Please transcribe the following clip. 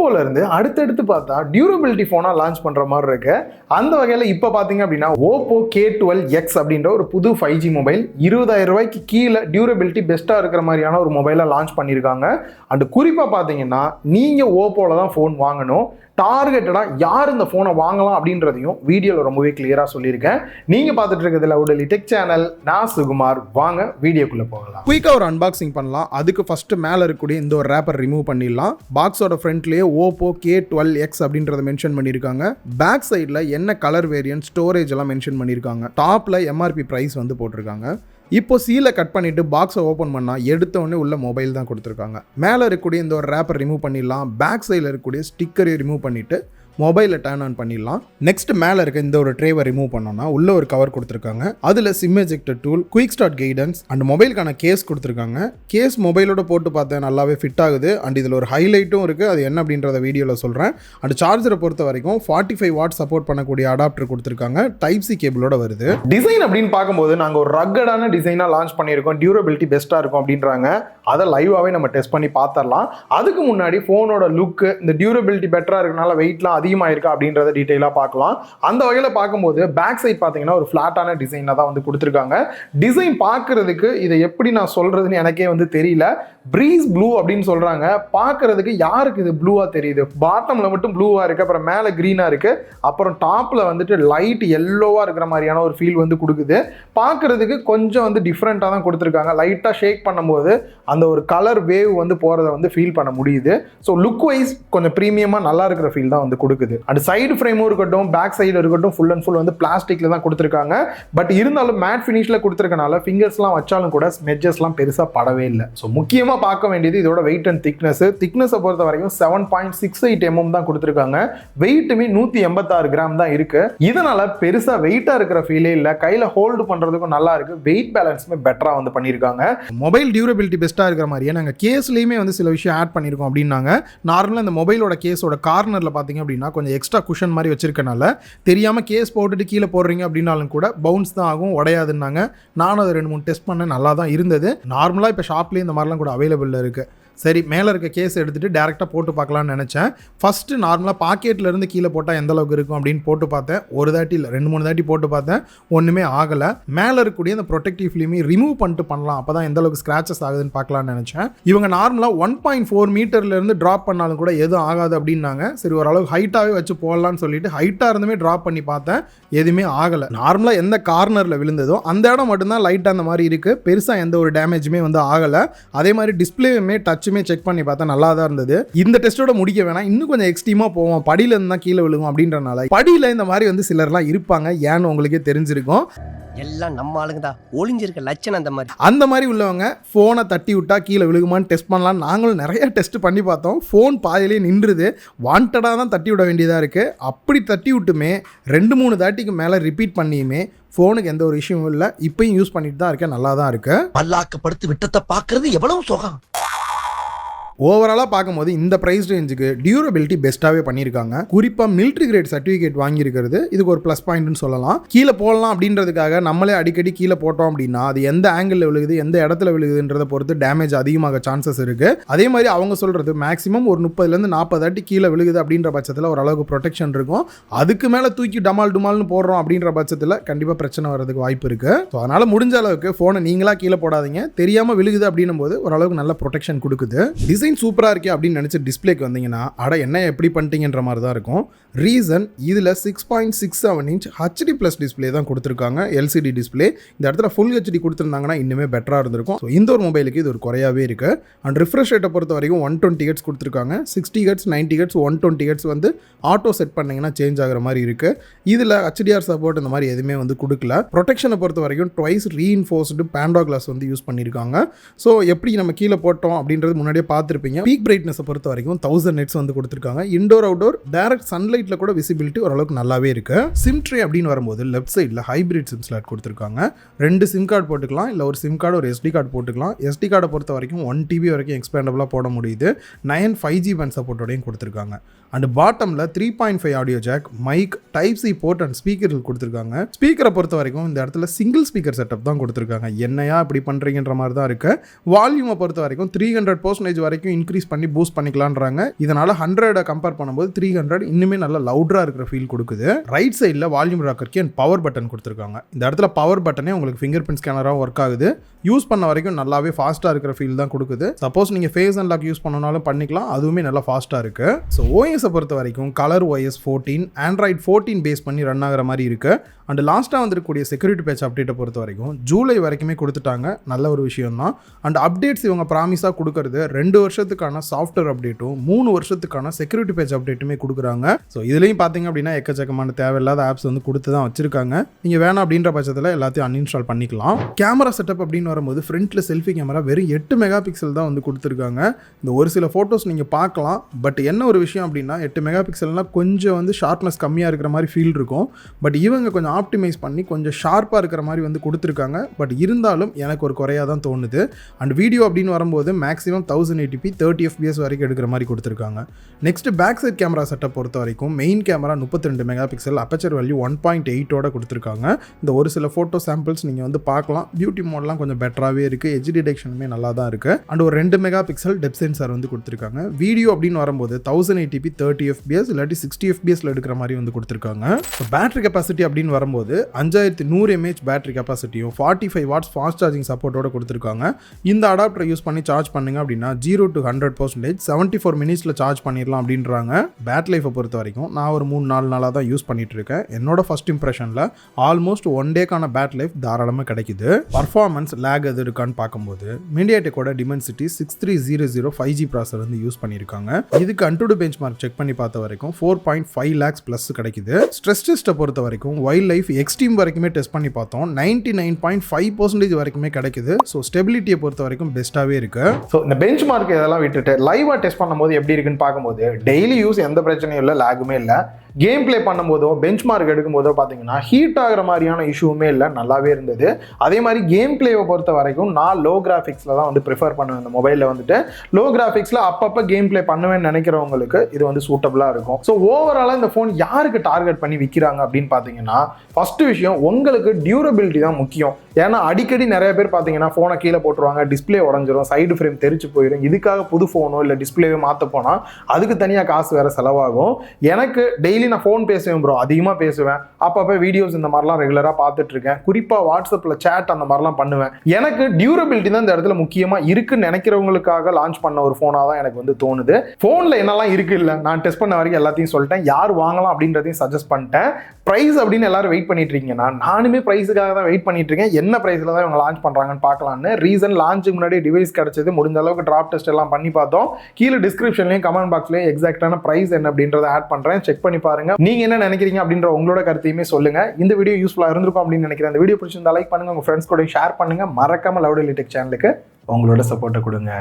ஓப்போல இருந்து அடுத்தடுத்து பார்த்தா டியூரபிலிட்டி ஃபோனா லான்ச் பண்ற மாதிரி இருக்கு. அந்த வகையில் இப்போ பார்த்தீங்க அப்படின்னா OPPO K12x அப்படின்ற ஒரு புது 5G மொபைல் 20,000 ரூபாய்க்கு கீழே டியூரபிலிட்டி பெஸ்ட்டாக இருக்கிற மாதிரியான ஒரு மொபைலை லான்ச் பண்ணியிருக்காங்க. அண்ட் குறிப்பாக பார்த்தீங்கன்னா நீங்கள் ஓப்போவில் தான் ஃபோன் வாங்கணும். டார்கெட்டடாக யார் இந்த ஃபோனை வாங்கலாம் அப்படின்றதையும் வீடியோவில் ரொம்பவே கிளியராக சொல்லியிருக்கேன். நீங்கள் பார்த்துட்டு இருக்கிறதுல உடலி டெக் சேனல், நான் சுகுமார். வாங்க வீடியோக்குள்ளே போகலாம். குயிக்காக ஒரு அன்பாக்சிங் பண்ணலாம். அதுக்கு ஃபஸ்ட்டு மேலே இருக்கக்கூடிய இந்த ஒரு ரேப்பர் ரிமூவ் பண்ணிடலாம். பாக்ஸோட ஃப்ரண்ட்லேயே OPPO K12x அப்படின்றத மென்ஷன் பண்ணியிருக்காங்க. பேக் சைடில் என்ன கலர் வேரியன்ட், ஸ்டோரேஜ் எல்லாம் மென்ஷன் பண்ணியிருக்காங்க. டாப்பில் MRP ப்ரைஸ் வந்து போட்டிருக்காங்க. இப்போ சீலை கட் பண்ணிவிட்டு பாக்ஸை ஓப்பன் பண்ணால் எடுத்தோடனே உள்ள மொபைல் தான் கொடுத்துருக்காங்க. மேலே இருக்கக்கூடிய இந்த ஒரு ரேப்பர் ரிமூவ் பண்ணிடலாம். பேக் சைடில் இருக்கக்கூடிய ஸ்டிக்கரையும் ரிமூவ் பண்ணிவிட்டு மொபைலில் டர்ன் ஆன் பண்ணிடலாம். நெக்ஸ்ட் மேலே இருக்க இந்த ஒரு ட்ரேவை ரிமூவ் பண்ணோம்னா உள்ள ஒரு கவர் கொடுத்துருக்காங்க. அதில் SIM ejector tool, quick start guidance and மொபைலுக்கான கேஸ் கொடுத்துருக்காங்க. கேஸ் மொபைலோட போட்டு பார்த்தேன், நல்லாவே ஃபிட் ஆகுது. அண்ட் இதில் ஒரு ஹைலைட்டும் இருக்குது. அது என்ன அப்படின்றத வீடியோவில் சொல்கிறேன். அண்ட் சார்ஜரை பொறுத்த வரைக்கும் 45 வாட் சப்போர்ட் பண்ணக்கூடிய அடாப்டர் கொடுத்துருக்காங்க. டைப் சி கேபிளோட வருது. டிசைன் அப்படின்னு பார்க்கும்போது நாங்கள் ஒரு ரக்கடான டிசைனாக லான்ச் பண்ணியிருக்கோம். டியூரபிலிட்டி பெஸ்ட்டாக இருக்கும் அப்படின்றாங்க. அதை லைவாகவே நம்ம டெஸ்ட் பண்ணி பார்த்துடலாம். அதுக்கு முன்னாடி ஃபோனோட லுக்கு, இந்த டியூரபிலிட்டி பெட்டராக இருக்கனால வெயிட்லாம் அதிகமாக இருக்கா அப்படின்றத டீட்டெயிலாக பார்க்கலாம். அந்த வகையில் பார்க்கும்போது பேக் சைட் பார்த்தீங்கன்னா ஒரு ஃப்ளாட்டான டிசைனாக தான் வந்து கொடுத்துருக்காங்க. டிசைன் பார்க்கறதுக்கு இதை எப்படி நான் சொல்கிறதுன்னு எனக்கே வந்து தெரியல. ப்ரீஸ் ப்ளூ அப்படின்னு சொல்கிறாங்க. பார்க்கறதுக்கு யாருக்கு இது ப்ளூவாக தெரியுது? பாட்டமில் மட்டும் ப்ளூவாக இருக்குது, அப்புறம் மேலே க்ரீனாக இருக்குது, அப்புறம் டாப்பில் வந்துட்டு லைட் எல்லோவாக இருக்கிற மாதிரியான ஒரு ஃபீல் வந்து கொடுக்குது. பார்க்கறதுக்கு கொஞ்சம் வந்து டிஃப்ரெண்ட்டாக தான் கொடுத்துருக்காங்க. லைட்டாக ஷேக் பண்ணும்போது அந்த ஒரு கலர் வேவ் வந்து போகிறத வந்து ஃபீல் பண்ண முடியுது. ஸோ லுக் வைஸ் கொஞ்சம் ப்ரீமியமாக நல்லா இருக்கிற ஃபீல் தான் வந்து கொடுக்குது. அண்ட் சைடு ஃப்ரேமும் இருக்கட்டும், பேக் சைடு இருக்கட்டும், ஃபுல் அண்ட் ஃபுல் வந்து பிளாஸ்டிக்கில் தான் கொடுத்துருக்காங்க. பட் இருந்தாலும் மேட் ஃபினிஷில் கொடுத்துருக்கனால ஃபிங்கர்ஸ்லாம் வச்சாலும் கூட ஸ்மெட்ஜஸ்லாம் பெருசாக படவே இல்லை. ஸோ முக்கியமாக பார்க்க வேண்டியது இதோட வெயிட் அண்ட் திக்னஸை பொறுத்த வரைக்கும் 7.68 mm தான் கொடுத்துருக்காங்க. வெயிட்டுமே 186 கிராம் தான் இருக்கு. இதனால பெருசா வெயிட்டா இருக்கிற ஃபீலே இல்லை. கையில ஹோல்டு பண்றதுக்கும் நல்லா இருக்கு. வெயிட் பேலன்ஸுமே பெட்டரா வந்து பண்ணியிருக்காங்க. மொபைல் டியூரபிலிட்டி பெஸ்ட்டா இருக்கிற மாதிரியே நாங்கள் கேஸ்லயுமே வந்து சில விஷயம் ஆட் பண்ணியிருக்கோம் அப்படின்னாங்க. நார்மலாக இந்த மொபைலோட கேஸோட கார்னரில் பார்த்தீங்க அப்படின்னா கொஞ்சம் எக்ஸ்ட்ரா குஷன் மாதிரி வச்சிருக்கனால தெரியாமல் கேஸ் போட்டுட்டு கீழே போடுறீங்க அப்படின்னாலும் கூட பவுன்ஸ் தான் ஆகும், உடையாதுன்னாங்க. நானும் அதை 2-3 டெஸ்ட் பண்ண நல்லா தான் இருந்தது. நார்மலாக இப்போ ஷாப்லேயே இந்த மாதிரிலாம் கூட அவைலபிளில் இருக்குது. சரி, மேலே இருக்க கேஸ் எடுத்துகிட்டு டேரெக்டாக போட்டு பார்க்கலான்னு நினச்சேன். ஃபஸ்ட்டு நார்மலாக பாக்கெட்லேருந்து கீழே போட்டால் எந்த அளவுக்கு இருக்கும் அப்படின்னு போட்டு பார்த்தேன். ஒரு தாட்டி இல்லை, 2-3 தாட்டி போட்டு பார்த்தேன். ஒன்றுமே ஆகலை. மேலே இருக்கக்கூடிய அந்த ப்ரொடெக்டிவ் ஃபிலிமே ரிமூவ் பண்ணிட்டு பண்ணலாம், அப்போ தான் எந்த அளவுக்கு ஸ்க்ராச்சஸ் ஆகுதுன்னு பார்க்கலான்னு நினச்சேன். இவங்க நார்மலாக 1.4 மீட்டர்லேருந்து ட்ராப் பண்ணாலும் கூட எதுவும் ஆகாது அப்படின்னாங்க. சரி, ஓரளவுக்கு ஹைட்டாகவே வச்சு போடலான்னு சொல்லிட்டு ஹைட்டாக இருந்துமே ட்ராப் பண்ணி பார்த்தேன், எதுவுமே ஆகலை. நார்மலாக எந்த கார்னரில் விழுந்ததோ அந்த இடம் மட்டும்தான் லைட்டாக அந்த மாதிரி இருக்குது. பெருசாக எந்த ஒரு டேமேஜுமே வந்து ஆகலை. அதே மாதிரி டிஸ்பிளேயுமே டச் செக் பண்ணி பார்த்தா நல்லா தான் இருந்தது. இந்த டெஸ்ட்டோட முடிக்க வேணாம், இன்னும் கொஞ்சம் எக்ஸ்ட்ரீமா போவோம், படியில இருந்தா கீழே விழுகும் அப்படின்றனால. படியில இந்த மாதிரி வந்து சிலர்லாம் இருப்பாங்க, ஏன்னு உங்களுக்கே தெரிஞ்சிருக்கும். எல்லாம் நம்ம ஆளுங்க தான், ஒளிஞ்சிருக்க லட்சணம் அந்த மாதிரி உள்ளவங்க ஃபோனை தட்டி விட்டா கீழே விழுகுமான்னு டெஸ்ட் பண்ணலாம். நாங்களும் நிறைய டெஸ்ட் பண்ணி பார்த்தோம். ஃபோன் பாதியிலே நின்றுது. வாண்டடாக தான் தட்டி விட வேண்டியதாக இருக்குது. அப்படி தட்டி விட்டுமே 2-3 தாட்டிக்கு மேலே ரிப்பீட் பண்ணியுமே ஃபோனுக்கு எந்த ஒரு இஷ்யூவும் இல்லை. இப்பயும் யூஸ் பண்ணிட்டு தான் இருக்கேன், நல்லா தான் இருக்கு. பல்லாக்கப்படுத்து விட்டத்தை பார்க்கறது எவ்வளவு சுகம். ஓவராலாக பார்க்கும்போது இந்த ப்ரைஸ் ரேஞ்சுக்கு டியூரபிலிட்டி பெஸ்ட்டாகவே பண்ணியிருக்காங்க. குறிப்பாக மிலிட்ரி கிரேட் சர்டிஃபிகேட் வாங்கியிருக்கிறது இதுக்கு ஒரு ப்ளஸ் பாயிண்ட்னு சொல்லலாம். கீழே போடலாம் அப்படின்றதுக்காக நம்மளே அடிக்கடி கீழே போட்டோம் அப்படின்னா அது எந்த ஆங்கிளில் விழுகுது, எந்த இடத்துல விழுகுதுன்றதை பொறுத்து டேமேஜ் அதிகமாக சான்சஸ் இருக்குது. அதே மாதிரி அவங்க சொல்கிறது மேக்ஸிமம் ஒரு 30-40 அடி கீழே விழுகுது அப்படின்ற பட்சத்தில் ஓரளவுக்கு ப்ரொடெக்ஷன் இருக்கும். அதுக்கு மேலே தூக்கி டுமால்னு போடுறோம் அப்படின்ற பட்சத்தில் கண்டிப்பாக பிரச்சனை வர்றதுக்கு வாய்ப்பு இருக்குது. ஸோ அதனால் முடிஞ்ச அளவுக்கு ஃபோனை நீங்களாக கீழே போடாதீங்க. தெரியாமல் விழுகுது அப்படின்னும் போது ஓரளவுக்கு நல்ல ப்ரொடெக்ஷன் கொடுக்குது. டிசைன் சூப்பராக இருக்கே அப்படின்னு நினச்சி டிஸ்பிளேக்கு வந்தீங்கன்னா அட என்ன எப்படி பண்ணிட்டீங்கன்ற மாதிரி தான் இருக்கும். ரீசன் இதில் 6.67 இன்ச் HD ப்ளஸ் டிஸ்பிளே தான் கொடுத்துருக்காங்க. LCD display. இந்த இடத்துல ஃபுல் HD கொடுத்துருந்தாங்கன்னா இன்னுமே பெட்டராக இருந்திருக்கும். ஸோ இந்த ஒரு மொபைலுக்கு இது ஒரு குறையாவே இருக்குது. அண்ட் ரிஃப்ரெஷ் ரேட்டை பொறுத்த வரைக்கும் 120 Hz கொடுத்துருக்காங்க. 60 Hz, 90 Hz, 120 Hz வந்து ஆட்டோ செட் பண்ணிங்கன்னா சேஞ்ச் ஆகிற மாதிரி இருக்குது. இதில் HDR சப்போர்ட் இந்த மாதிரி எதுவுமே வந்து கொடுக்கல. ப்ரொடெக்ஷனை பொறுத்த வரைக்கும் ட்வைஸ் ரீஇன்ஃபோர்ஸ்டு பேண்டா கிளாஸ் வந்து யூஸ் பண்ணியிருக்காங்க. ஸோ எப்படி நம்ம கீழே போட்டோம் அப்படின்றது முன்னாடியே பார்த்துருப்பீங்க. பீக் பிரைட்னஸ் பொறுத்த வரைக்கும் 1000 nits வந்து கொடுத்துருக்காங்க. இண்டோர் அவுட்டோர் டைரக்ட் சன்லைட்ல கூட விசிபிலிட்டி ஓரளவுக்கு நல்லாவே இருக்கு. சிம் ட்ரே அப்படின்னு வரும்போது லெஃப்ட் சைடில் ஹைபிரிட் சிம் ஸ்லாட் கொடுத்துருக்காங்க. 2 சிம் கார்டு போட்டுக்கலாம், இல்லை ஒரு சிம் கார்டு ஒரு SD கார்டு போட்டுக்கலாம். SD கார்டை பொறுத்த வரைக்கும் 1 TB வரைக்கும் எக்ஸ்பேண்டபிளாக போட முடியுது. 9 5G பேண்ட் சப்போர்ட்டோடையும் கொடுத்துருக்காங்க. அண்ட் பாட்டமில் 3.5 audio jack, mic, type C port and ஸ்பீக்கர்கள் கொடுத்துருக்காங்க. ஸ்பீக்கரை பொறுத்த வரைக்கும் இந்த இடத்துல சிங்கிள் ஸ்பீக்கர் செட்டப் தான் கொடுத்துருக்காங்க. என்னையா இப்படி பண்ணுறீங்கன்ற மாதிரி தான் இருக்குது. வால்யூமை பொறுத்த வரைக்கும் 300% வரைக்கும் வரைக்கும் இன்க்ரீஸ் பண்ணி பூஸ்ட் பண்ணிக்கலான்றாங்க. இதனால 100 கம்பேர் பண்ணும்போது 300 இன்னுமே நல்ல லவுடரா இருக்கிற ஃபீல் கொடுக்குது. ரைட் சைடில் வால்யூம் ராக்கர்க்கு அண்ட் பவர் பட்டன் கொடுத்துருக்காங்க. இந்த இடத்துல பவர் பட்டனே உங்களுக்கு ஃபிங்கர் பிரிண்ட் ஸ்கேனராக ஒர்க் ஆகுது. யூஸ் பண்ண வரைக்கும் நல்லாவே ஃபாஸ்ட்டாக இருக்கிற ஃபீல் தான் கொடுக்குது. சப்போஸ் நீங்கள் ஃபேஸ் அன்லாக் யூஸ் பண்ணனாலும் பண்ணிக்கலாம், அதுவுமே நல்லா ஃபாஸ்ட்டாக இருக்குது. ஸோ ஓஎஸை பொறுத்த வரைக்கும் கலர் OS 14 ஆண்ட்ராய்ட் 14 பேஸ் பண்ணி ரன் ஆகிற மாதிரி இருக்குது. அண்ட் லாஸ்ட்டாக வந்துருக்கக்கூடிய செக்யூரிட்டி பேட்ச் அப்டேட்டை பொறுத்த வரைக்கும் ஜூலை வரைக்குமே கொடுத்துட்டாங்க. நல்ல ஒரு விஷயம் தான். அண்ட் அப்டேட்ஸ் இவங்க ப்ராமிஸாக கொடுக்கறது 2 வருஷத்துக்கான சாஃப்ட்வேர் அப்டேட்டும் 3 வருஷத்துக்கான செக்யூரிட்டி பேட்ச் அப்டேட்டுமே கொடுக்குறாங்க. ஸோ இதுலேயும் பார்த்தீங்க அப்படின்னா எக்கச்சக்கமான தேவையில்லாத ஆப்ஸ் வந்து கொடுத்து தான் வச்சிருக்காங்க. நீங்கள் வேணாம் அப்படின்ற பட்சத்தில் எல்லாத்தையும் அன்இன்ஸ்டால் பண்ணிக்கலாம். கேமரா செட்டப் அப்படின்னு வரும்போது ஃப்ரண்ட்டில் செல்ஃபி கேமரா வெறும் 8 மெகா பிக்சல் தான் வந்து கொடுத்துருக்காங்க. இந்த ஒரு சில ஃபோட்டோஸ் நீங்கள் பார்க்கலாம். பட் என்ன ஒரு விஷயம் அப்படின்னா 8 மெகா பிக்சல்னால் கொஞ்சம் வந்து ஷார்ப்னஸ் கம்மியாக இருக்கிற மாதிரி ஃபீல் இருக்கும். பட் இவங்க கொஞ்சம் ஆப்டிமைஸ் பண்ணி கொஞ்சம் ஷார்ப்பாக இருக்கிற மாதிரி வந்து கொடுத்துருக்காங்க. பட் இருந்தாலும் எனக்கு ஒரு குறையாக தான் தோணுது. அண்ட் வீடியோ அப்படின்னு வரும்போது மேக்ஸிமம் 1080p 30 fps வரைக்கும் எடுக்கிற மாதிரி கொடுத்துருக்காங்க. Next back side camera setup பொறுத்த வரைக்கும் main camera 32 mega pixel, aperture value 1.8 கொடுத்துருக்காங்க. இந்த ஒரு சில ஃபோட்டோ சாம்பிள்ஸ் நீங்கள் வந்து பார்க்கலாம். பியூட்டி மோட்லாம் கொஞ்சம் பெட்டராகவே இருக்குது. எட்ஜ் டிடெக்ஷனுமே நல்லா தான் இருக்குது. அண்ட் ஒரு 2 மெகா பிக்சல் டெப்த் சென்சார் வந்து கொடுத்துருக்காங்க. வீடியோ அப்படின்னு வரும்போது 1080p 30 fps இல்லாட்டி 60 fpsல எடுக்கிற மாதிரி வந்து கொடுத்துருக்காங்க. பேட்டரி கெப்பாசிட்டி அப்படின்னு வரும்போது 5100 mAh பேட்டரி கெப்பாசிட்டியும் 45 வாட்ஸ் ஃபாஸ்ட் சார்ஜிங் சப்போர்ட்டோட கொடுத்துருக்காங்க. இந்த அடாப்டரை யூஸ் பண்ணி சார்ஜ் பண்ணுங்க அப்படின்னா 0 to 100% 74 மினிட்ஸில் சார்ஜ் பண்ணிடலாம் அப்படின்றாங்க. பேட்டரி லைஃபை பொறுத்த வரைக்கும் நான் ஒரு 3-4 நாளாக தான் யூஸ் பண்ணிட்டு இருக்கேன். என்னோட ஃபர்ஸ்ட் இம்ப்ரெஷனில் ஆல்மோஸ்ட் 1 டேக்கான பேட்டரி லைஃப் தாராளமாக கிடைக்குது. பர்ஃபார்மன்ஸ் லேக் எது இருக்கான்னு பார்க்கும்போது மீடியாடெக்கோட டிமென்சிட்டி 6300 5G ப்ராசர் வந்து யூஸ் பண்ணியிருக்காங்க. இதுக்கு அன்டுடு பெஞ்ச் மார்க் செக் பண்ணி பார்த்த வரைக்கும் 4.5 lakhs ப்ளஸ் கிடைக்குது. ஸ்ட்ரெஸ் டெஸ்ட்டை பொறுத்த வரைக்கும் வைல்ட் லைஃப் எக்ஸ்ட்ரீம் வரைக்குமே டெஸ்ட் பண்ணி பார்த்தோம். 99.5% வரைக்குமே கிடைக்குது. ஸோ ஸ்டெபிலிட்டியை பொறுத்த வரைக்கும் பெஸ்ட்டாகவே இருக்கு. ஸோ இந்த பெஞ்ச் மார்க் இதெல்லாம் விட்டுட்டு லைவாக டெஸ்ட் பண்ணும்போது எப்படி இருக்குன்னு பார்க்கும்போது டெய்லி யூஸ் எந்த பிரச்சனையும் இல்லை, லேகுமே இல்லை. கேம் பிளே பண்ணும்போதோ பெஞ்ச் மார்க் எடுக்கும்போதோ பார்த்தீங்கன்னா ஹீட் ஆகிற மாதிரியான இஷ்யூமே இல்லை, நல்லாவே இருந்தது. அதே மாதிரி கேம் பிளேவை பொறுத்த வரைக்கும் நான் லோ கிராஃபிக்ஸில் தான் வந்து ப்ரிஃபர் பண்ணுவேன். இந்த மொபைலில் வந்துட்டு லோ கிராஃபிக்ஸில் அப்பப்போ கேம் பிளே பண்ணுவேன்னு நினைக்கிறவங்களுக்கு இது வந்து சூட்டபுளாக இருக்கும். ஸோ ஓவராலாக இந்த ஃபோன் யாருக்கு டார்கெட் பண்ணி விற்கிறாங்க அப்படின்னு பார்த்தீங்கன்னா ஃபர்ஸ்ட் விஷயம் உங்களுக்கு டியூரபிலிட்டி தான் முக்கியம். ஏன்னா அடிக்கடி நிறைய பேர் பார்த்தீங்கன்னா ஃபோனை கீழே போட்டுருவாங்க, டிஸ்பிளே உடஞ்சிரும், சைடு ஃப்ரேம் தெரிச்சு போயிடும். இதுக்காக புது ஃபோனோ இல்லை டிஸ்பிளேவே மாற்ற போனால் அதுக்கு தனியாக காசு வேறு செலவாகும். எனக்கு டெய்லி நான் ஃபோன் பேசுவேன் ப்ரோ, அதிகமாக பேசுவேன். அப்பப்போ வீடியோஸ் இந்த மாதிரிலாம் ரெகுலராக பார்த்துட்டு இருக்கேன். குறிப்பாக வாட்ஸ்அப்பில் சேட் அந்த மாதிரிலாம் பண்ணுவேன். எனக்கு டியூரபிலிட்டி தான் இந்த இடத்துல முக்கியமாக இருக்குன்னு நினைக்கிறவங்களுக்காக லான்ச் பண்ண ஒரு ஃபோனாக தான் எனக்கு வந்து தோணுது. ஃபோனில் என்னெல்லாம் இருக்கு இல்லை, நான் டெஸ்ட் பண்ண வரைக்கும் எல்லாத்தையும் சொல்லிட்டேன். யார் வாங்கலாம் அப்படின்றதையும் சஜஸ்ட் பண்ணிட்டேன். ப்ரைஸ் அப்படின்னு எல்லாரும் வெயிட் பண்ணிட்டு இருக்கீங்கன்னா நானுமே ப்ரைஸுக்காக தான் வெயிட் பண்ணிட்டு இருக்கேன். என்ன ப்ரைஸில் தான் இவங்க லான்ச் பண்ணுறாங்கன்னு பார்க்கலான்னு. ரீசன் லான்ச்சுக்கு முன்னாடி டிவைஸ் கிடைச்சது, முடிஞ்ச அளவுக்கு ட்ராப் டெஸ்ட் எல்லாம் பண்ணி பார்த்தோம். கீழே டிஸ்கிரிப்ஷன்லையும் கமெண்ட் பாக்ஸ்லையும் எக்ஸாக்டான ப்ரைஸ் என்ன அப்படின்றத ஆட் பண்ணுறேன், செக் பண்ணி பாருங்க. நீங்க என்ன நினைக்கிறீங்க அப்படின்ற உங்களோட கருத்தையுமே சொல்லுங்க. இந்த வீடியோ யூஸ்ஃபுல்லா இருந்திருக்கும் அப்படின்னு நினைக்கிறேன். இந்த வீடியோ பிடிச்சிருந்தா லைக் பண்ணுங்க, உங்க ஃப்ரெண்ட்ஸ் கூட ஷேர் பண்ணுங்க. மறக்காம லவ்டெலி டெக் சேனலுக்கு உங்களோட சப்போர்ட்டை கொடுங்க.